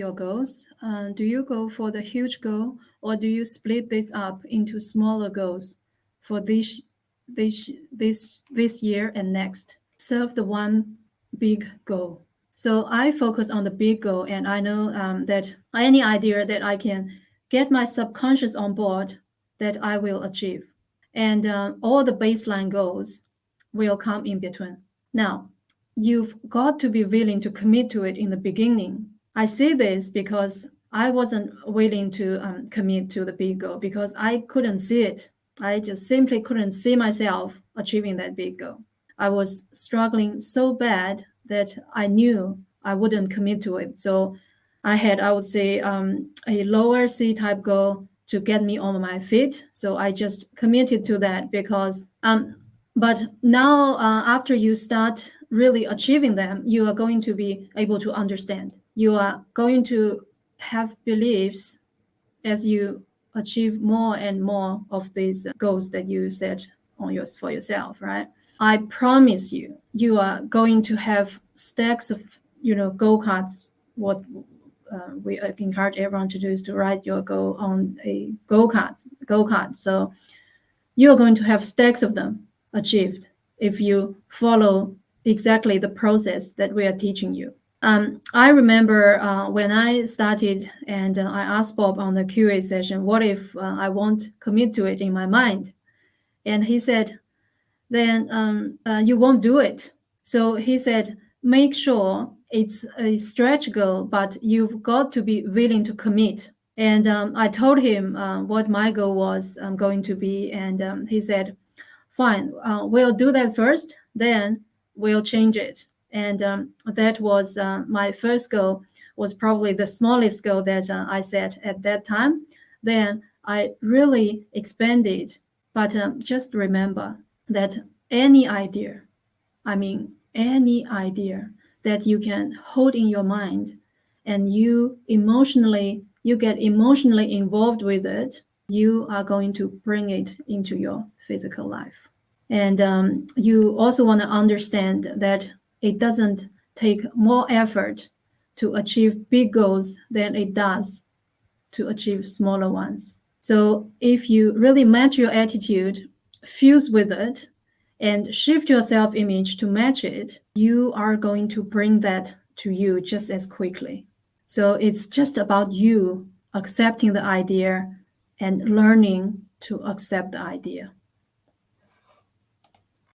your goals? Do you go for the huge goal, or do you split this up into smaller goals for this year and next? Serve the one big goal. So I focus on the big goal, and I know that any idea that I can get my subconscious on board, that I will achieve, and all the baseline goals will come in between. Now, you've got to be willing to commit to it in the beginning. I say this because I wasn't willing to commit to the big goal because I couldn't see it. I just simply couldn't see myself achieving that big goal. I was struggling so bad that I knew I wouldn't commit to it. So I had, I would say, a lower C type goal to get me on my feet. So I just committed to that because, but now after you start really achieving them, you are going to be able to understand. You are going to have beliefs as you achieve more and more of these goals that you set for yourself, right? I promise you, you are going to have stacks of, go-karts. What we encourage everyone to do is to write your goal on a go-kart. So you're going to have stacks of them achieved if you follow exactly the process that we are teaching you. I remember when I started and I asked Bob on the QA session, what if I won't commit to it in my mind? And he said, then you won't do it. So he said, make sure it's a stretch goal, but you've got to be willing to commit. And I told him what my goal was going to be. And he said, fine, we'll do that first, then we'll change it. And that was my first goal, was probably the smallest goal that I set at that time. Then I really expanded. But just remember that any idea that you can hold in your mind and you get emotionally involved with it, you are going to bring it into your physical life. And you also want to understand that it doesn't take more effort to achieve big goals than it does to achieve smaller ones. So if you really match your attitude, fuse with it, and shift your self-image to match it, you are going to bring that to you just as quickly. So it's just about you accepting the idea and learning to accept the idea.